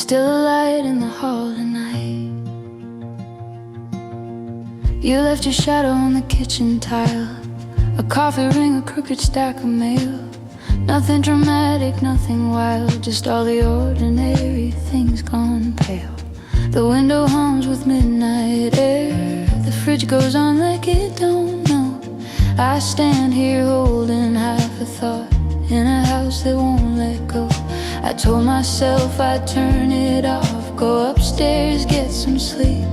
still a light in the hall tonight. You left your shadow on the kitchen tile, a coffee ring, a crooked stack of mail. Nothing dramatic, nothing wild, just all the ordinary things gone pale. The window hums with midnight air, the fridge goes on like it don't know. I stand here holding half a thought in a house that won't let go. I told myself I'd turn it off, go upstairs, get some sleep.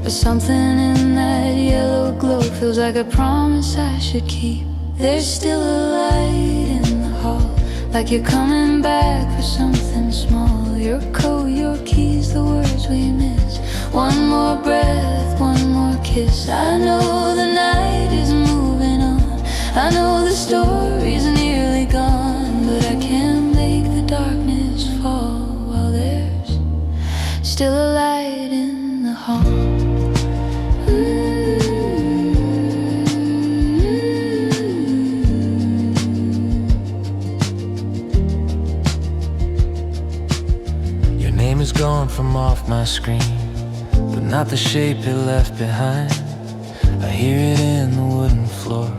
But something in that yellow glow feels like a promise I should keep. There's still a light in the hall, like you're coming back for something small. Your coat, your keys, the words we miss. One more breath, one more kiss. I know the night is moving on, I know the story's nearly gone, but I can't make the darkness fall while there's still a light in the hall. Is gone from off my screen, but not the shape it left behind. I hear it in the wooden floor,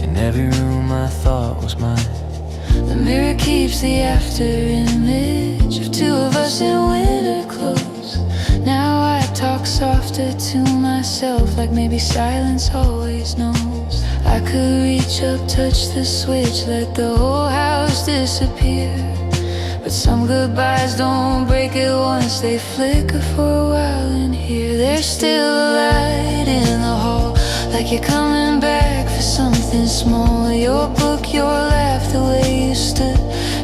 in every room I thought was mine. The mirror keeps the after image of two of us in winter clothes. Now I talk softer to myself, like maybe silence always knows. I could reach up, touch the switch, let the whole house disappear. But some goodbyes don't break at once, they flicker for a while in here. There's still a light in the hall, like you're coming back for something small. Your book, your laugh, the way you stood,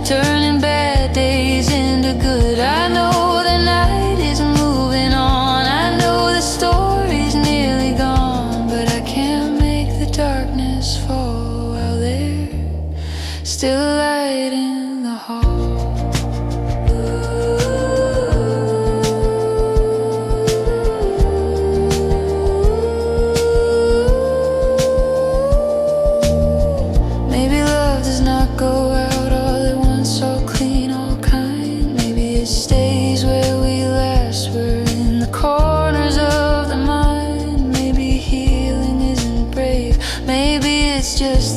turning bad days into good. I know the night is moving on, I know the story's nearly gone, but I can't make the darkness fall while there's still a light in the hall.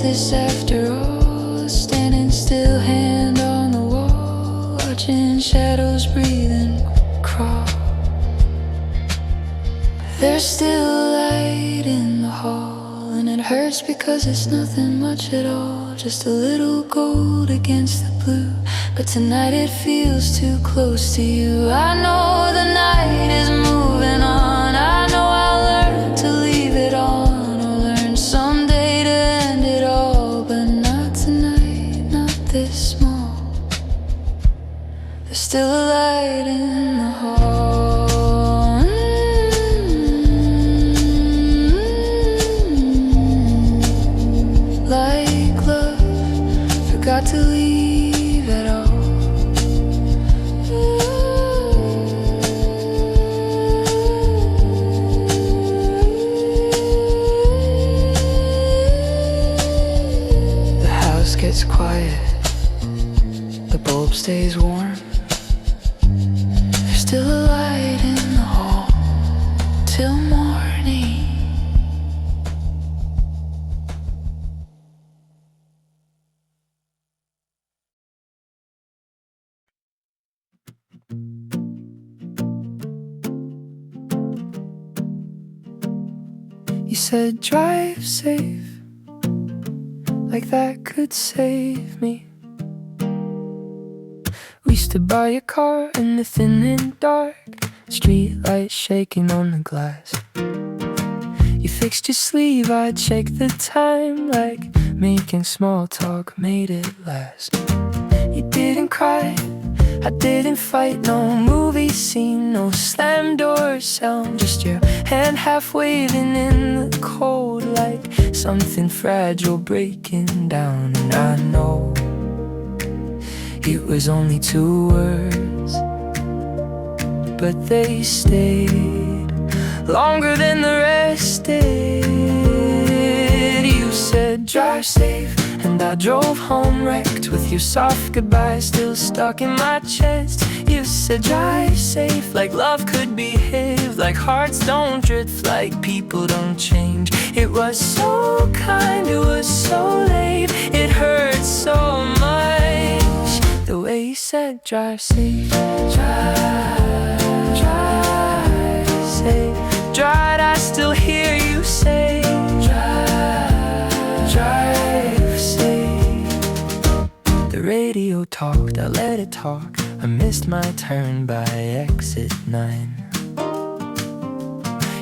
This after all, standing still, hand on the wall, watching shadows breathe and crawl. There's still a light in the hall, and it hurts because it's nothing much at all, just a little gold against the blue. But tonight it feels too close to you. I know the night is moving on, I know I'll learn to leave it on, or learn someday to end it all, but not tonight, not this small. There's still a light in the hall. Like love, forgot to leave at all. Gets quiet, the bulb stays warm. There's still a light in the hall till morning. You said drive safe, like that could save me. We stood by your car in the thin and dark, street lights shaking on the glass. You fixed your sleeve, I checked the time, like making small talk made it last. You didn't cry, I didn't fight, no movie scene, no slam door sound, just your hand half waving in the cold, like something fragile breaking down. And I know it was only 2 words, but they stayed longer than the rest did. You said drive safe, and I drove home wrecked, with your soft goodbye still stuck in my chest. You said drive safe, like love could behave, like hearts don't drift, like people don't change. It was so kind, it was so late, it hurt so much. The way you said drive safe, drive safe. Drive, I still hear you say drive safe. The radio talked, I let it talk. I missed my turn by exit 9.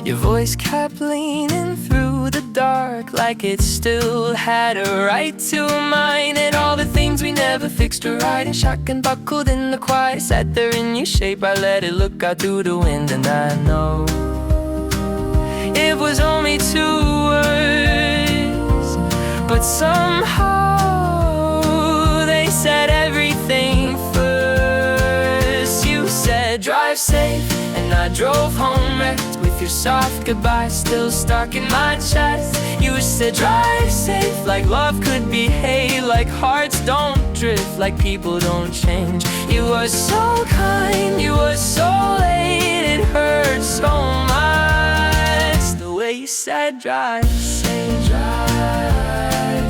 Your voice kept leaning through the dark, like it still had a right to mine. And all the things we never fixed were right, and shotgun buckled in the quiet. Sat there in your shape, I let it look out through the wind. And I know it was only 2 words, but somehow they said everything first. You said drive safe, and I drove home wrecked, with your soft goodbye still stuck in my chest. You said drive safe, like love could behave, like hearts don't drift, like people don't change. You were so kind, you were so late, it hurt so much. The way you said drive safe,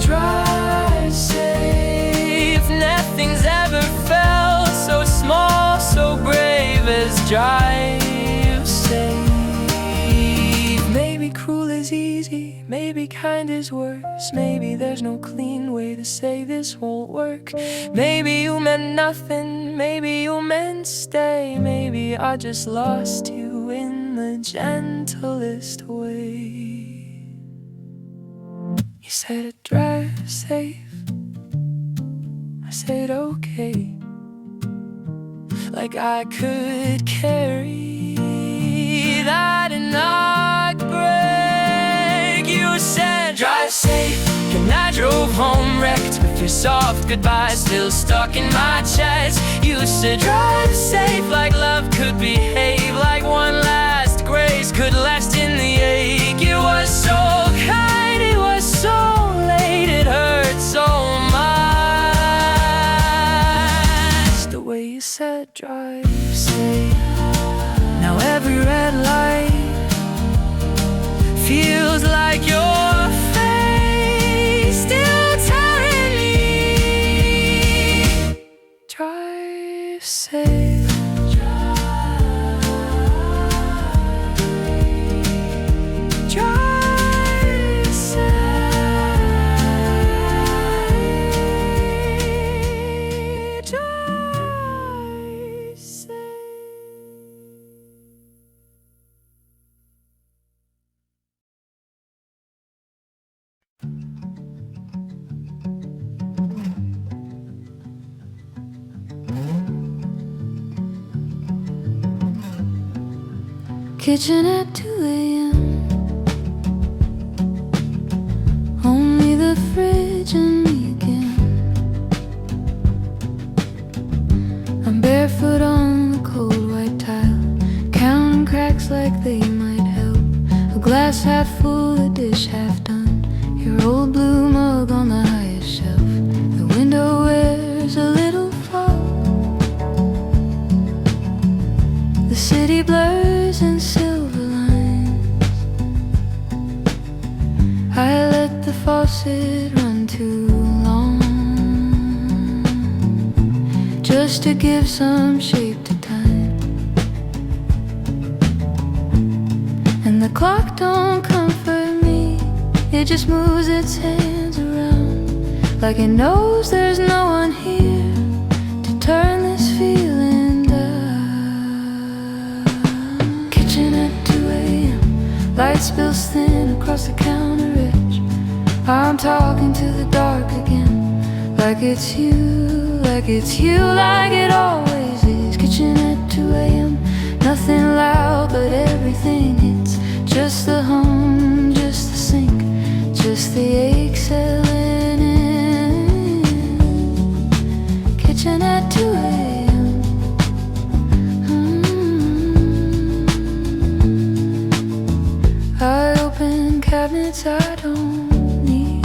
drive safe. Nothing's ever felt so small, so brave as drive safe. Maybe cruel is easy, maybe kind is worse. Maybe there's no clean way to say this won't work. Maybe you meant nothing, maybe you meant stay. Maybe I just lost you in the gentlest way. You said drive safe, I said okay, like I could carry that and not break. You said drive safe, and I drove home wrecked, with your soft goodbye still stuck in my chest. You said drive safe, like love could behave, like one last grace could last in the ache. It was so kind, it was so late, it hurt so much. The way you said drive safe. Now every red light feels like your face still telling me drive safe. Drive safe. Drive safe. Kitchen at 2 a.m. Only the fridge and me again. I'm barefoot on the cold white tile, counting cracks like they might help. A glass half full, a dish half done. Your old blue mug on the highest shelf. The window wears a little fog. The city blurs in silver lines. I let the faucet run too long, just to give some shape to time. And the clock don't comfort me, it just moves its hands around, like it knows there's no one here to turn this feeling down. Kitchen at 2 a.m. Light spills thin across the counter edge. I'm talking to the dark again, like it's you, like it's you, like it always is. Kitchen at 2 a.m. Nothing loud, but everything hits. Just the hum, just the sink, just the ache settling in. Kitchen at 2 a.m. I open cabinets I don't need.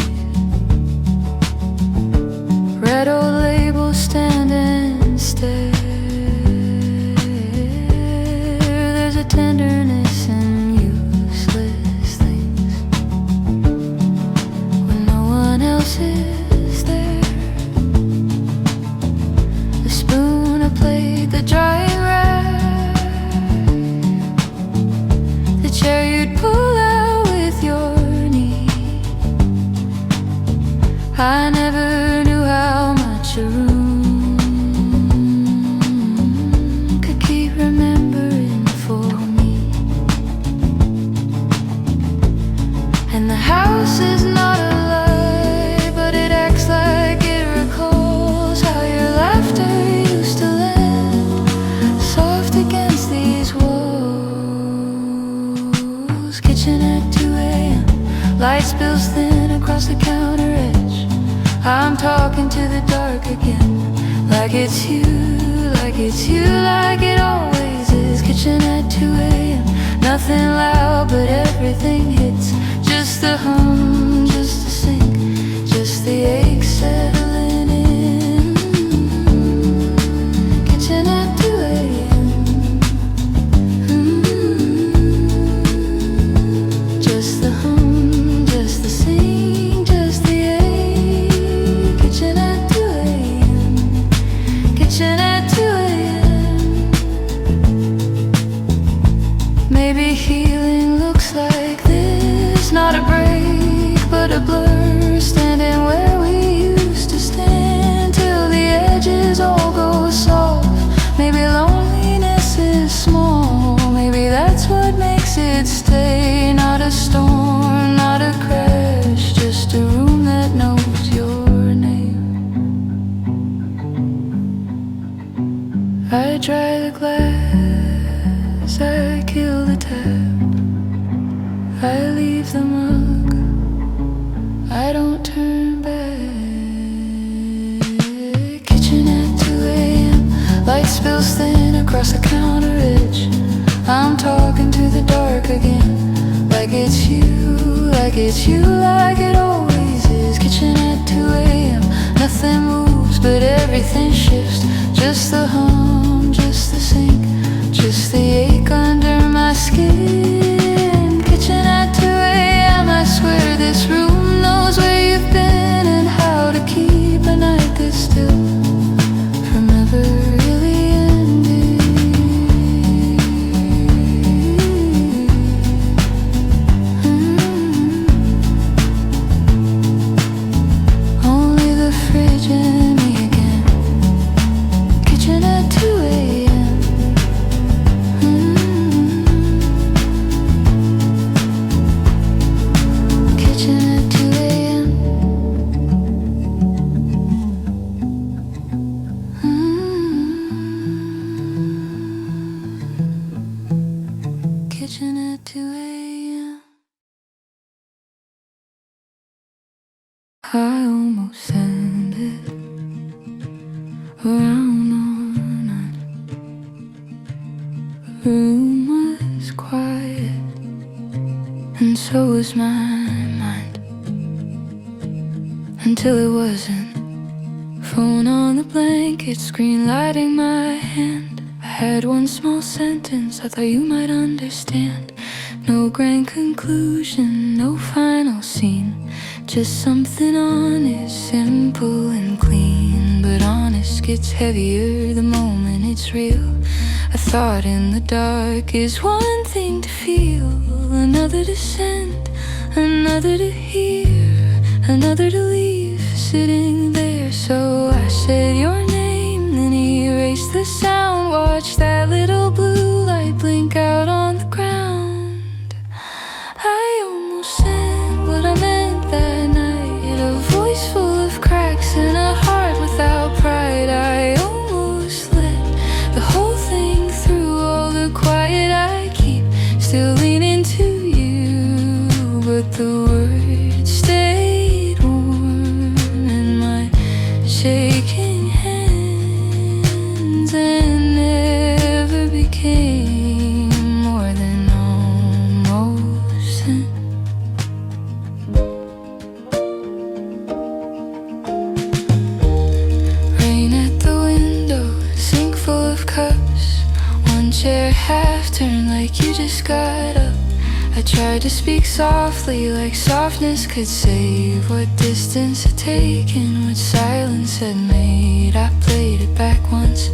Red old labels stand and stare. tenderness and useless things when no one else is there. The spoon, a plate, the drying rack, the chair you'd pull out with your knee. I never knew how much a room remembering for me. And the house is not alive, but it acts like it recalls how your laughter used to land soft against these walls. Kitchen at 2 a.m., light spills thin across the counter edge. I'm talking to the dark again, like it's you, like it's you, like it always is. Kitchen at 2 a.m., nothing loud but everything hits. Just the hum, just the sink, just the ache settling in. Kitchen at 2 a.m. Just the hum, just the sink, just the ache. Kitchen at 2 a.m. Kitchen at 2 a.m. Maybe healing looks like this, not a break but a blur, standing where we used to stand till the edges all go soft. Maybe loneliness is small, maybe that's what makes it stay. Not a storm, not a crash, just a room that knows your name. I dry the glass, I kill the tap, I leave the mug, I don't turn back. Kitchen at 2 a.m., light spills thin across the counter edge. I'm talking to the dark again, like it's you, like it's you, like it always is. Kitchen at 2 a.m., nothing moves but everything shifts. Just the hum, just the sink, just the ache under my skin. Kitchen at 2 a.m., I swear this room knows where you've been and how to keep a night this still from ever really ending. Only the fridge and me again. Kitchen at 2 a.m. Kitchen at 2 a.m. Kitchen at 2 a.m. I almost ended around all night. The room was quiet, and so was my mind, until it wasn't. Phone on the blanket, screen lighting my hand. I had one small sentence I thought you might understand. No grand conclusion, no final scene, just something honest, simple and clean. But honest gets heavier the moment it's real. A thought in the dark is one thing to feel, another to send, another to hear, another to leave sitting there. So I said your name, then erased the sound. Watch that little blue light blink out on the ground. I almost said what I meant that night, a voice full of cracks and a heart without pride. I almost let the whole thing through, all the quiet I keep, still leaning to you, but the words stayed warm in my shaking hands and never became more than almost. Rain at the window, sink full of cups, one chair half left turn like you just got up. I tried to speak softly like softness could save what distance had taken, what silence had made. I played it back once,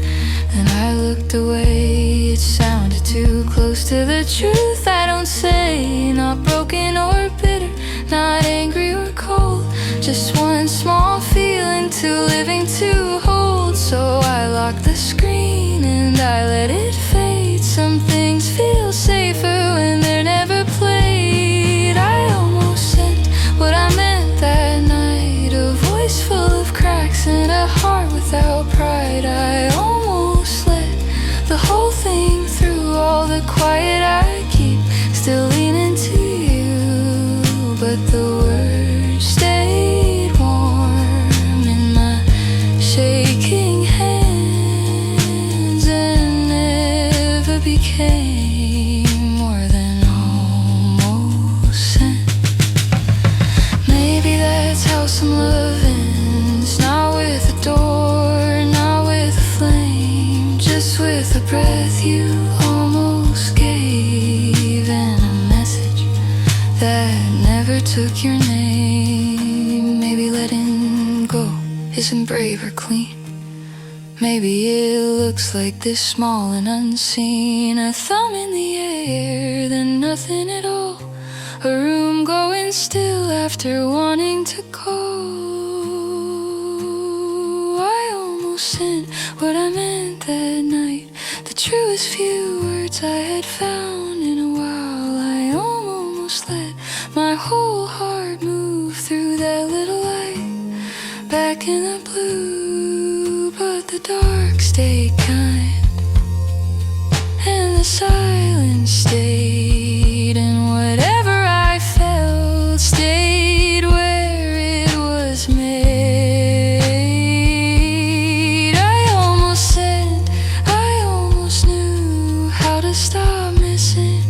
then I looked away. It sounded too close to the truth. I don't say, not broken or bitter, not angry or cold, just one small feeling too living to hold. So I locked the screen and I let it fade. Some things feel safer when they're never played. I almost sent what I meant that night, a voice full of cracks and a heart without pride. I almost let the whole thing through, all the quiet I keep, still leaning to you, but the words stayed warm in my shaking hands and never became more than almost sent. Maybe that's how some love ends, not with a door, not with a flame, just with a breath you almost gave and a message that never took your name. Maybe letting go isn't brave or clean. Maybe it looks like this, small and unseen, a thumb in the air, then nothing at all, a room going still after wanting to go. I almost sent what I meant that night, the truest few words I had found in a while. I almost let my whole heart move through that little light back in the blue, but the dark stayed kind and the silence stayed, and whatever I felt stayed where it was made. I almost said, I almost knew how to stop missing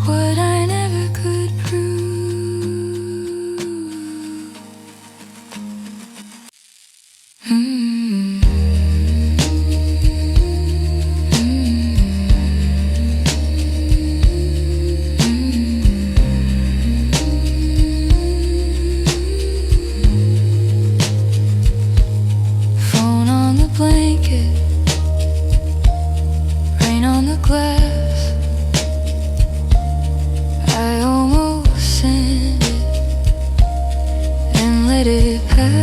what I never could prove. Phone on the blanket, rain on the glass. I almost sent it and let it pass.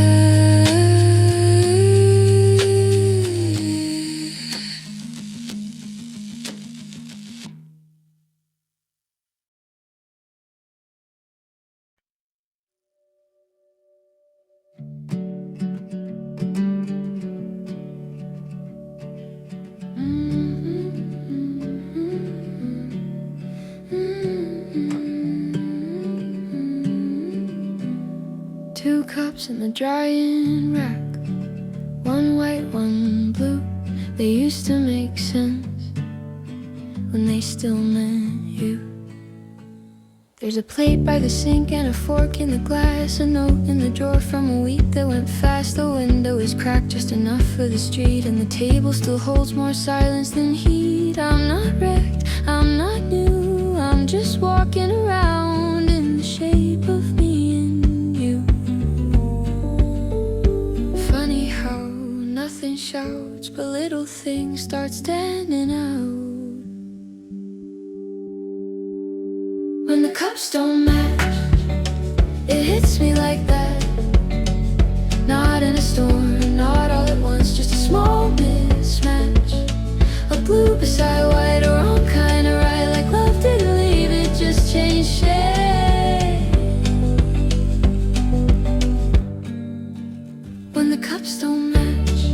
Two cups in the drying rack, one white, one blue. They used to make sense when they still meant you. There's a plate by the sink and a fork in the glass, a note in the drawer from a week that went fast. The window is cracked just enough for the street, and the table still holds more silence than heat. I'm not wrecked, I'm not new, I'm just walking around in the shape of me and you. Funny how nothing shouts, but little things start standing out. When the cups don't match, it hits me like that. Not in a storm, not all at once, just a small mismatch. A blue beside white, or wrong kind of right, like love didn't leave, it just changed shape. When the cups don't match,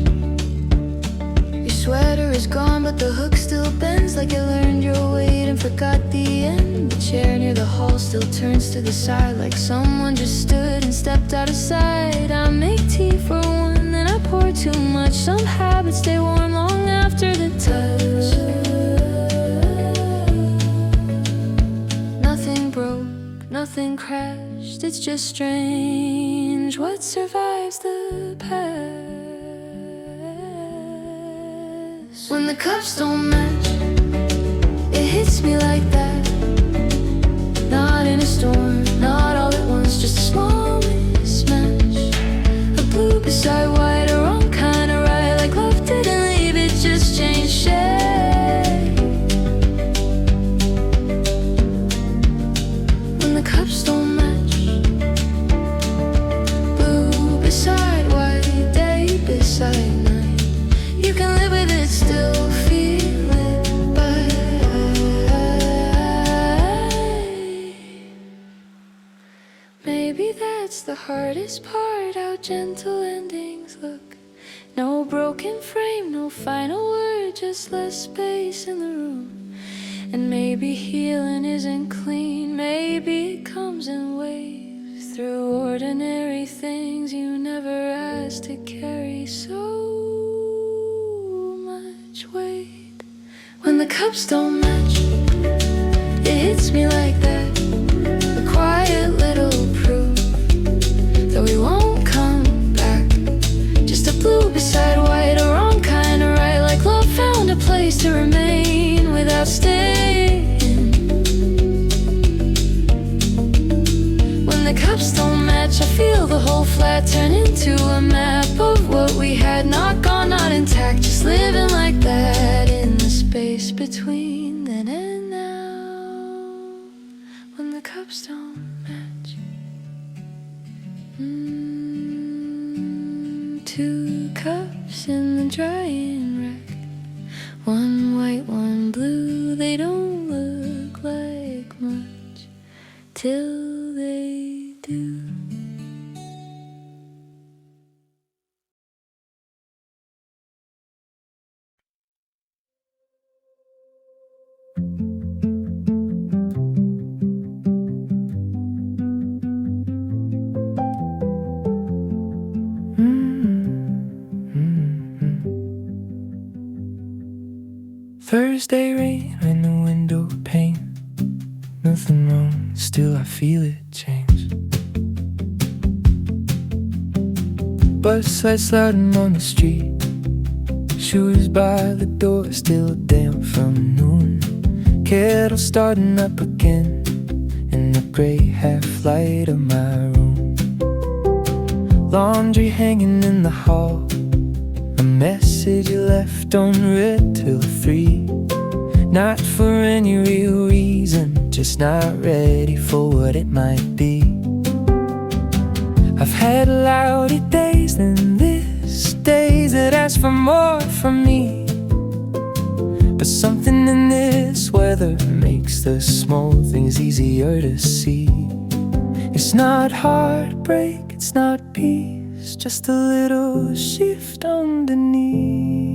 your sweater is gone, but the hook still bends, like you learned your weight and forgot the end. The chair near the hall still turns to the side, like someone just stood and stepped out of sight. I make tea for one, then I pour too much. Some habits stay warm long after the touch. Nothing broke, nothing crashed, it's just strange what survives the past. When the cups don't match, it hits me like that. Not in a storm, not all at once, just a small mismatch. A blue beside white, a wrong kind of right. Like love didn't leave, it just changed shape. When the cups don't match, blue beside white, day beside night. You can live with it, still feel it, but maybe that's the hardest part, how gentle endings look. No broken frame, no final word, just less space in the room. And maybe healing isn't clean, maybe it comes in waves through ordinary things you never asked to carry so much weight. When the cups don't match, it hits me like that. The quiet little proof that we won't come back. Just a blue beside white, a wrong kind of right. Like love found a place to remain without staying. When the cups don't match, I feel the whole flat turn into a map of what we had. Not gone, not intact, just living like that in the space between then and now. When the cups don't match, two cups in the drying rack, one white, one blue. They don't look like much till they do. Thursday rain in the window pane. Nothing wrong, still I feel it change. Bus lights louding on the street. Shoes by the door, still damp from noon. Kettle starting up again in the gray half light of my room. Laundry hanging in the hall, a message you left unread till 3. Not for any real reason, just not ready for what it might be. I've had louder days than this, days that ask for more from me. But something in this weather makes the small things easier to see. It's not heartbreak, it's not peace, just a little shift underneath.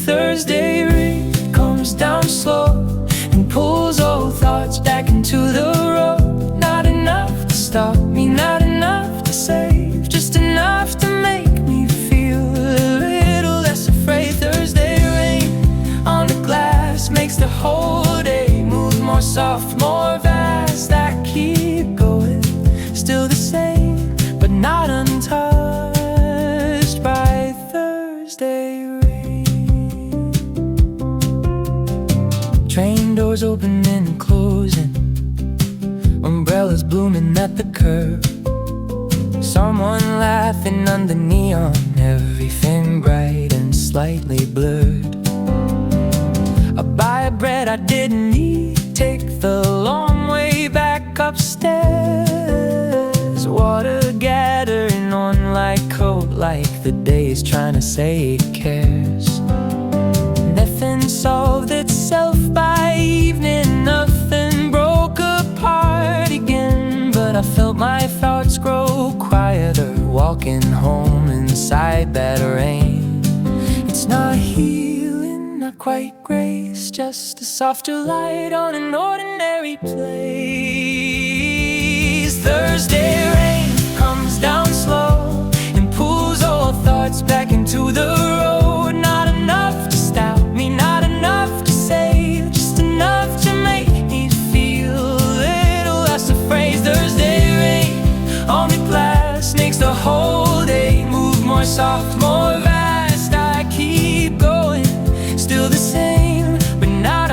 Thursday rain comes down slow and pulls old thoughts back into the road. Not enough to stop me, not enough to save, just enough to make me feel a little less afraid. Thursday rain on the glass makes the whole day move more soft, more vast. I keep going, still the same, but not untouched by Thursday rain. Train doors opening and closing, umbrellas blooming at the curb. Someone laughing under neon, everything bright and slightly blurred. I buy a bread I didn't eat, take the long way back upstairs. Water gathering on like coat, like the day is trying to say it cares. Nothing solved itself by evening, nothing broke apart again. But I felt my thoughts grow quieter, walking home inside that rain. It's not healing, not quite grace, just a softer light on an ordinary place. Thursday rain comes down slow and pulls old thoughts back into the road. Not enough to stop me, not enough to save, just enough to make me feel a little less afraid. Thursday rain on the glass makes the whole day move more soft, more vast. I keep going, still the same, but not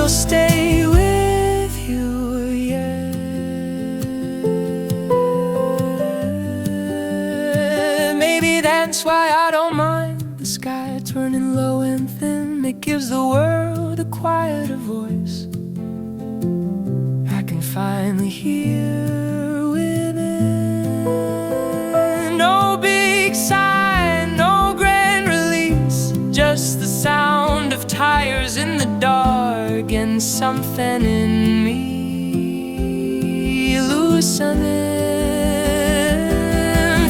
still stay with you, yeah. Maybe that's why I don't mind the sky turning low and thin. It gives the world a quieter voice. I can finally hear within. No big sign, no grand release, just the sound of tires in the dark and something in me loosening.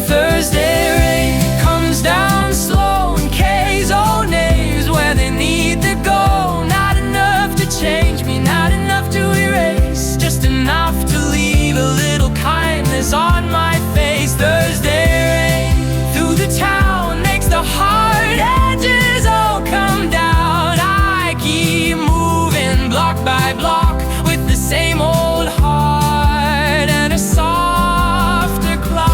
Thursday rain comes down slow in K's old names where they need to go. Not enough to change me, not enough to erase, just enough to leave a little kindness on my face. Thursday rain through the town makes the hard edges all come down. I keep moving block by block with the same old heart and a softer clock.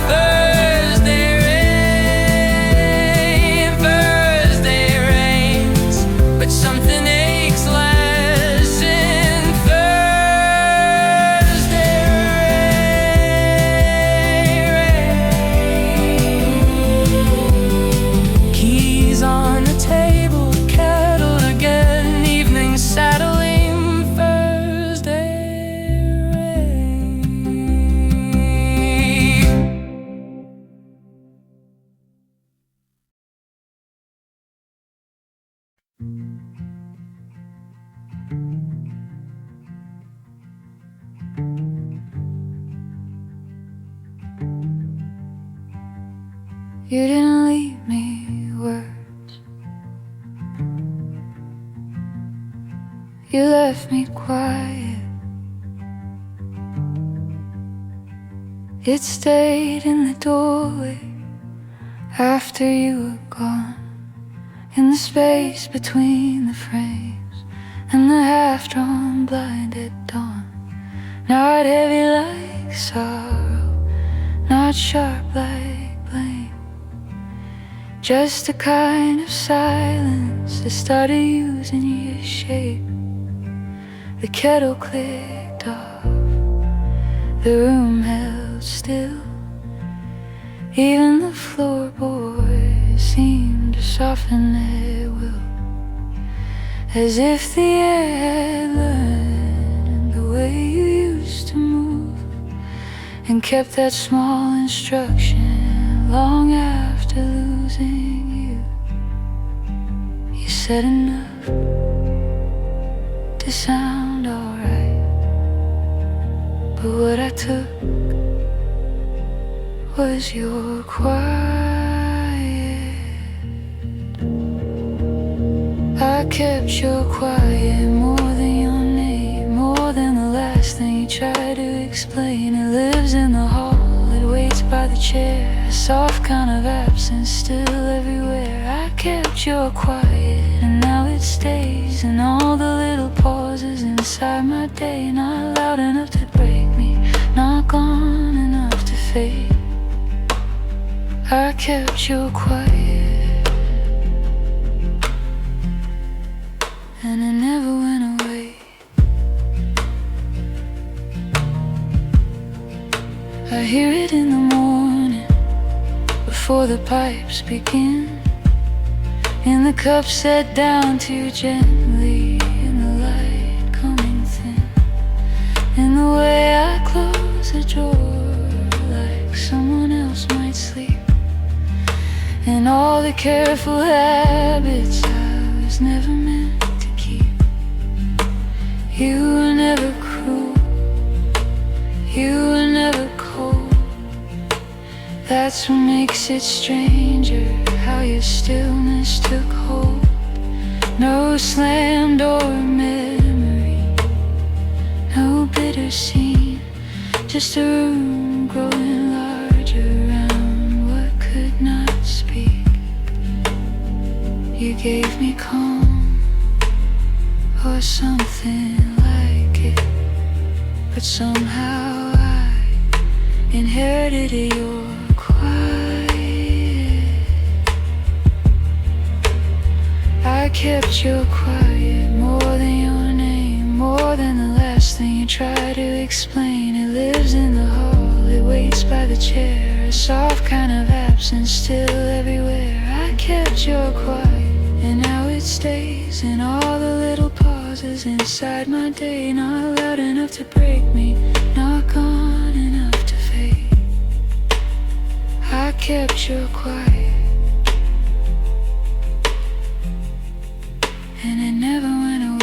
Thursday rains, but something aches less in Thursday rain. Keys on the table, kettle again, evening settling. Thursday rain. You didn't leave me words. You left me quiet. It stayed in the doorway after you were gone, in the space between the frames and the half-drawn blind at dawn. Not heavy like sorrow, not sharp like blame, just a kind of silence that started using your shape. The kettle clicked off, the room held still. Even the floorboards seemed to soften at will, as if the air had learned the way you used to move, and kept that small instruction long after losing you. You said enough to sound alright, but what I took was your quiet. I kept your quiet more than your name, more than the last thing you tried to explain. It lives in the hall, it waits by the chair, a soft kind of absence still everywhere. I kept your quiet, and now it stays in all the little pauses inside my day. Not loud enough to break me, not gone enough to fade. I kept you quiet, and it never went away. I hear it in the morning before the pipes begin, and the cup set down too gently, and the light coming thin, and the way I close the door like someone else might sleep. And all the careful habits I was never meant to keep. You were never cruel, you were never cold. That's what makes it stranger, how your stillness took hold. No slam door memory, no bitter scene, just a room growing larger around what could not speak. You gave me calm, or something like it, but somehow I inherited your quiet. I kept your quiet more than your name, more than the last thing you try to explain. It lives in the hall, it waits by the chair, a soft kind of absence still everywhere. I kept your quiet, and now it stays in all the little pauses inside my day. Not loud enough to break me, not gone enough to fade. I kept your quiet, and it never went away.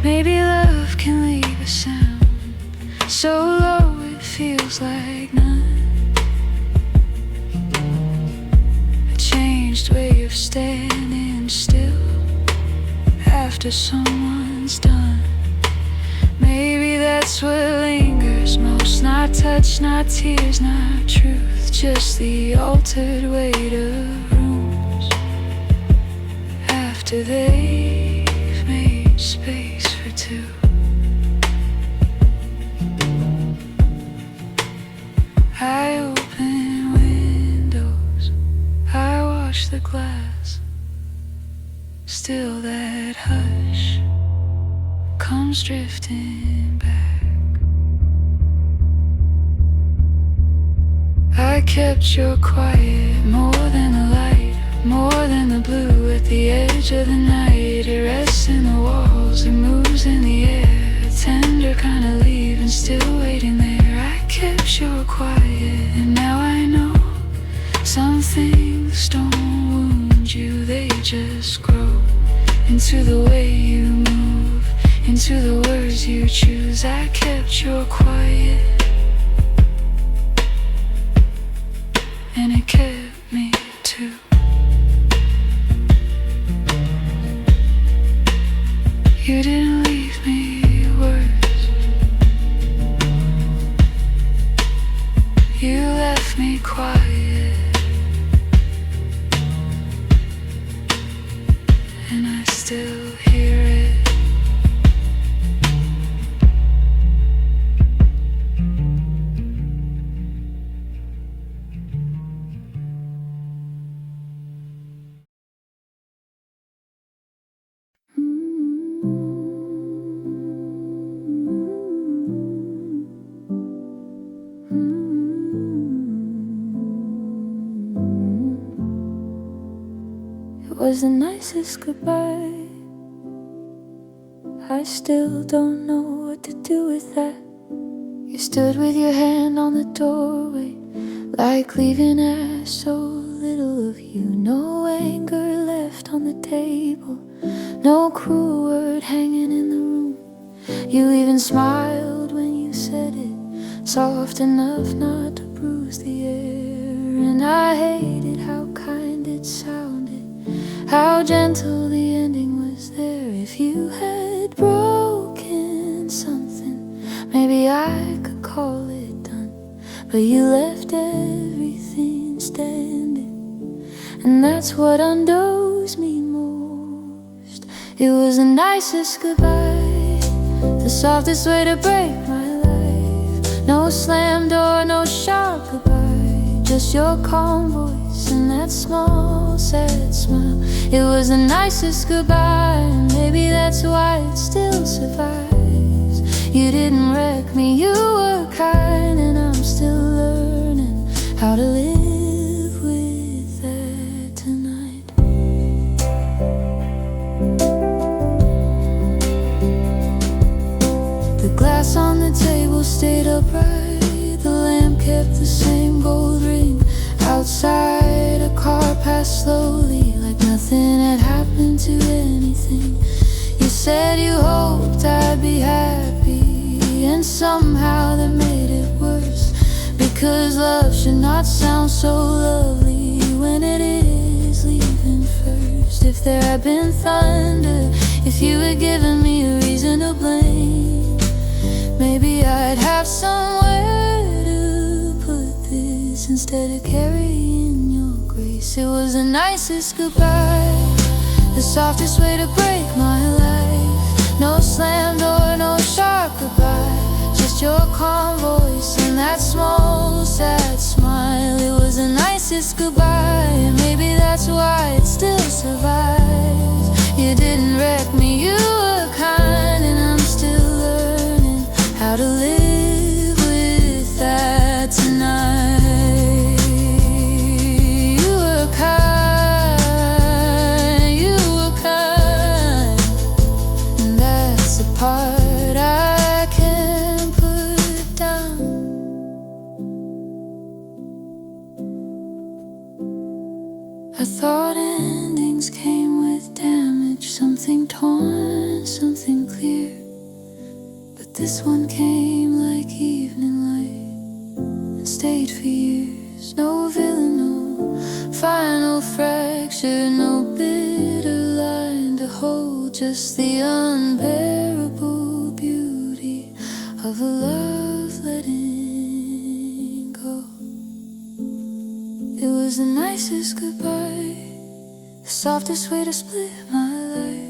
Maybe love can leave a sound so low it feels like none. A changed way of standing still after someone's done. Maybe that's what lingers most. Not touch, not tears, not truth, just the altered weight of rooms after they've made space for two. I open windows, I watch the glass, still that hush comes drifting back. I kept your quiet more than the light, more than the blue at the edge of the night. It rests in the walls, it moves in the air, a tender kind of leaving, still waiting there. I kept your quiet, and now I know some things don't wound you, they just grow into the way you move, into the words you choose. I kept your quiet, and it kept me too. You didn't leave me words, you left me quiet, and I still hear it. It was the nicest goodbye. I still don't know what to do with that. You stood with your hand on the doorway, like leaving asked so little of you. No anger left on the table, no cruel word hanging in the room. You even smiled when you said it, soft enough not to bruise the air. And I hated how kind it sounded, how gentle the ending was there. If you had broken something, maybe I could call it done, but you left everything standing, and that's what undoes me most. It was the nicest goodbye, the softest way to break my life. No slam door, no sharp goodbye, just your calm voice and that small sad smile. It was the nicest goodbye, and maybe that's why it still survives. You didn't wreck me, you were kind, and I'm still learning how to live with that tonight. The glass on the table stayed upright, the lamp kept the same gold ring. Outside, a car passed slowly, like nothing had happened to anything. You said you hoped I'd be happy, and somehow that made it worse, because love should not sound so lovely when it is leaving first. If there had been thunder, if you had given me a reason to blame, maybe I'd have somewhere to put this instead of carrying your grace. It was the nicest goodbye, the softest way to break my life. No slam door, no sharp goodbye, just your calm voice and that small sad smile. It was the nicest goodbye. Maybe that's why it still survives. You didn't wreck me, you were kind, and I'm still learning how to live with that tonight. You were kind, and that's the part I can't put down. I thought endings came with damage, something torn, something clear. But this one came like evening light and stayed for years. No villain, no final fracture, no bitter line to hold, just the unbearable beauty of a love letting go. It was the nicest goodbye, the softest way to split my life.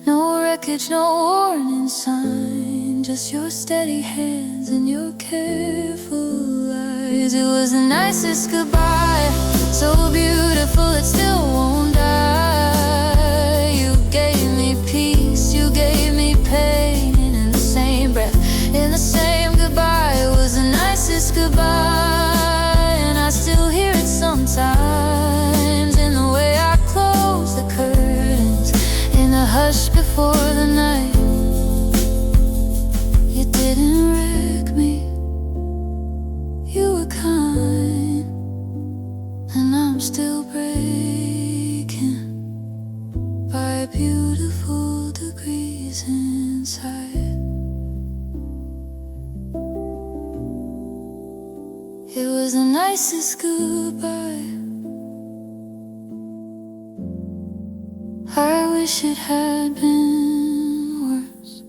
No wreckage, no warning sign, just your steady hands and your careful eyes. It was the nicest goodbye, so beautiful it still won't die. You gave me peace, you gave me pain, and in the same breath, in the same goodbye, it was the nicest goodbye. And I still hear it sometimes in the way I close the curtains, in the hush before the night. You didn't wreck me, you were kind, and I'm still breaking by beautiful degrees inside. It was the nicest goodbye. I wish it had been worse.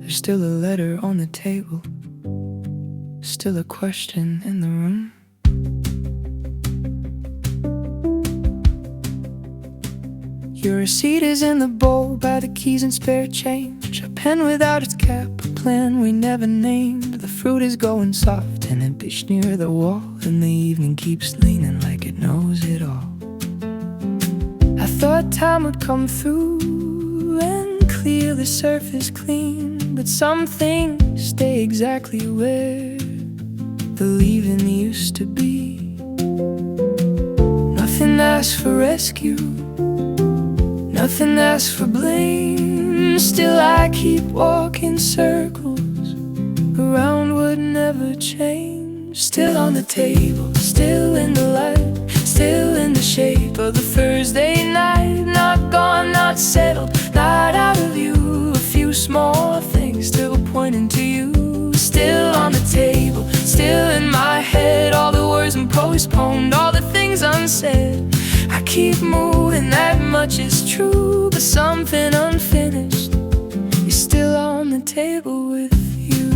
There's still a letter on the table, still a question in the room. Your receipt is in the bowl by the keys and spare change. A pen without its cap, a plan we never named. The fruit is going soft and impish near the wall, and the evening keeps leaning like it knows it all. I thought time would come through and clear the surface clean, but some things stay exactly where the leaving used to be. Nothing asks for rescue, nothing asks for blame. Still I keep walking circles around what never changed. Still on the table, still in the light, still in the shape of the Thursday night. Not gone, not settled, not out of view. A few small things still pointing to you. Still on the table, still in my head. All the words and postponed, all the things unsaid. I keep moving, that much is true, but something unfinished is still on the table with you.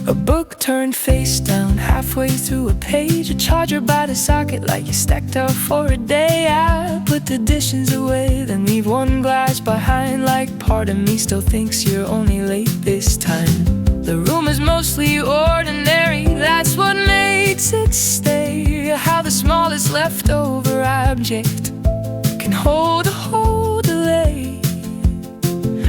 A book turned face down, halfway through a page. A charger by the socket like you stacked up for a day. I put the dishes away, then leave one glass behind. Like part of me still thinks you're only late this time. The room is mostly ordinary, that's what makes it stay. How the smallest leftover object can hold a whole delay.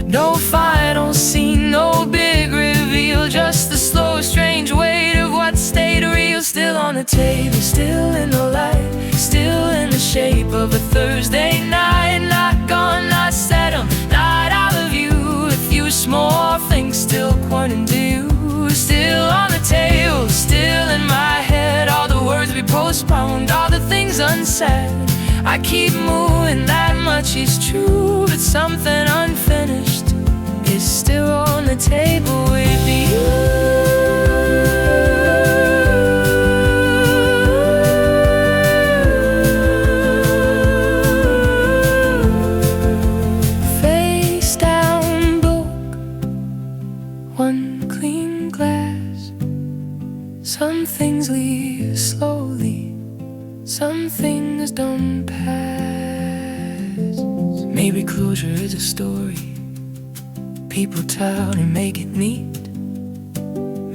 No final scene, no big reveal, just the slow, strange weight of what stayed real. Still on the table, still in the light, still in the shape of a Thursday night. Not gone, not settled, not out of view. A few small things still pointing to you. Still on the table, still in my head. All the words we postponed, all the things unsaid. I keep moving, that much is true, but something unfinished is still on the table with you. Face down Some things leave slowly, some things don't pass. Maybe closure is a story people tell to make it neat.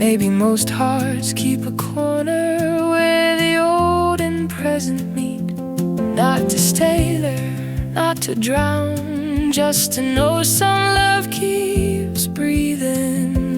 Maybe most hearts keep a corner where the old and present meet. Not to stay there, not to drown, just to know some love keeps breathing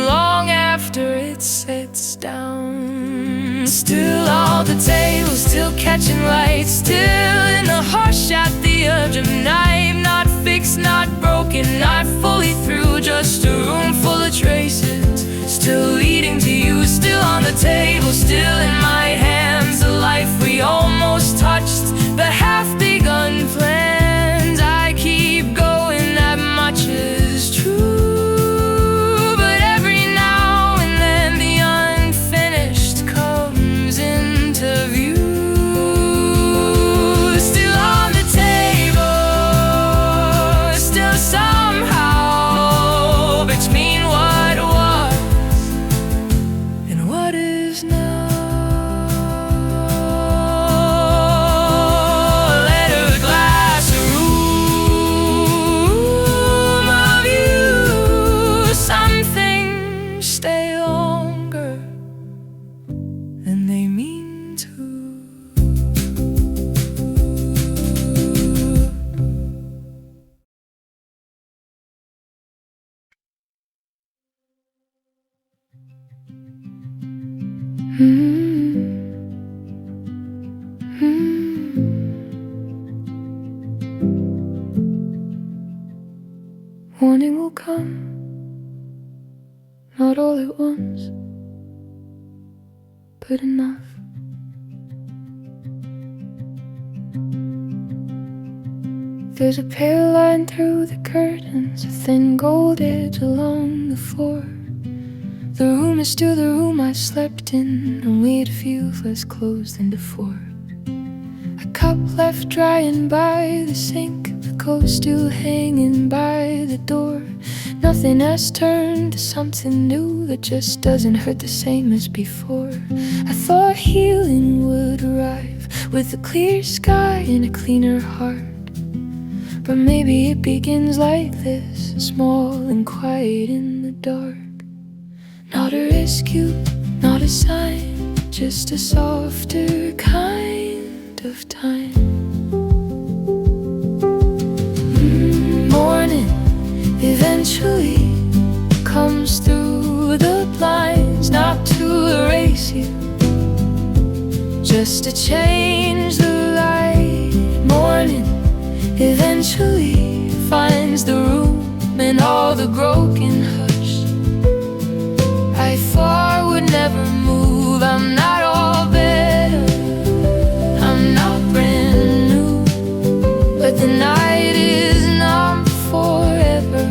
long after it sits down. Still all the tables, still catching light, still in the hush at the edge of night. Not fixed, not broken, not fully through, just a room full of traces, still leading to you. Still on the table, still in my hands, the life we almost touched, the half-begun plans. I keep going, that much is true, but every now and then the unfinished comes into view. Still on the table, still somehow between what was and what is now. Let a glass room of you. Some things stay longer than they mean to. Morning will come, not all at once, but enough. There's a pale line through the curtains, a thin gold edge along the floor. The room is still the room I slept in, only it feels less closed than before. A cup left drying by the sink, the coat still hanging by the door. Nothing has turned to something new that just doesn't hurt the same as before. I thought healing would arrive with a clear sky and a cleaner heart, but maybe it begins like this, small and quiet in the dark. Not a rescue, not a sign, just a softer kind of time. Morning eventually comes through the blinds, not to erase you, just to change the light. Morning eventually finds the room and all the broken hush I thought would never move. I'm not all better, I'm not brand new, but the night is not forever,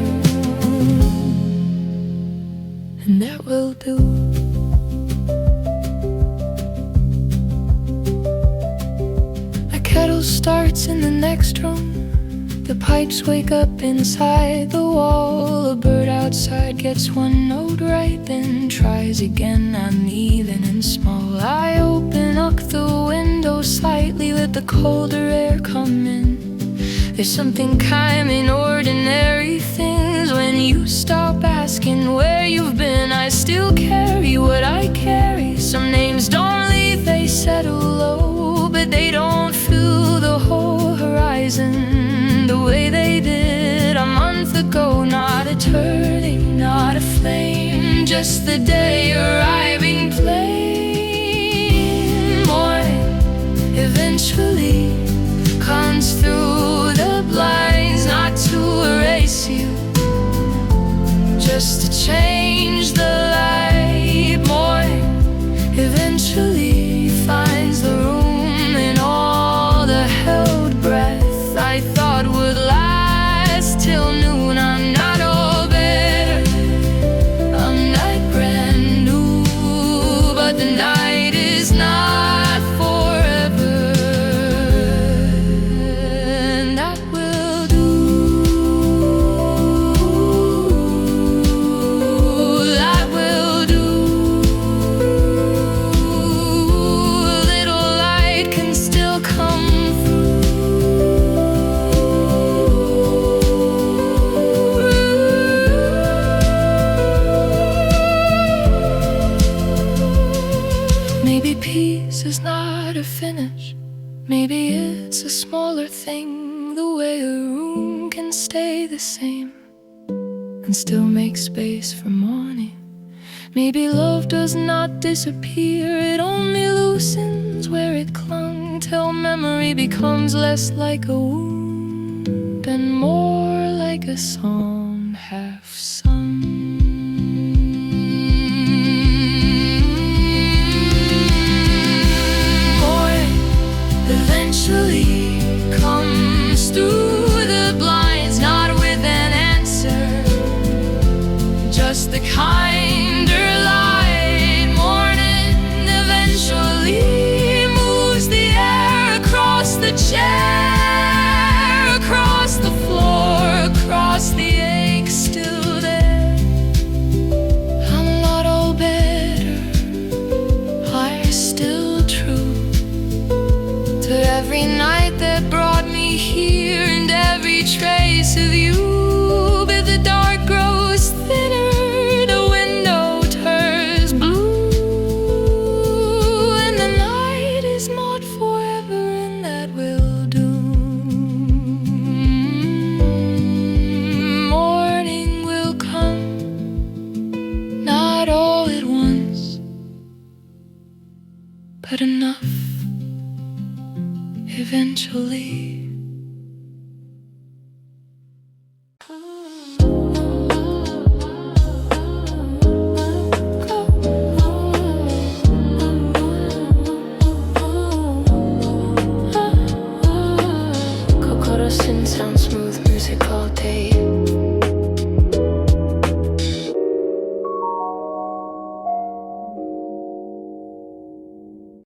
and that will do. A kettle starts in the next room, the pipes wake up inside the wall. A bird outside gets one note right, then tries again, uneven and small. I open up the window slightly, let the colder air come in. There's something kind in ordinary things. When you stop asking where you've been, I still carry what I carry. Some names don't leave, they settle low, but they don't fill the whole horizon the way they did a month ago. Not a turning, not a flame, just the day arriving plain. Morning eventually comes through the blinds, not to erase you, just to change the light. Morning eventually finds the room and all the held breath I thought would last till noon. I'm not all better, I'm not brand new, but the night is not forever, and that will do. and still make space for morning. Maybe love does not disappear, it only loosens where it clung, till memory becomes less like a wound and more like a song half sung.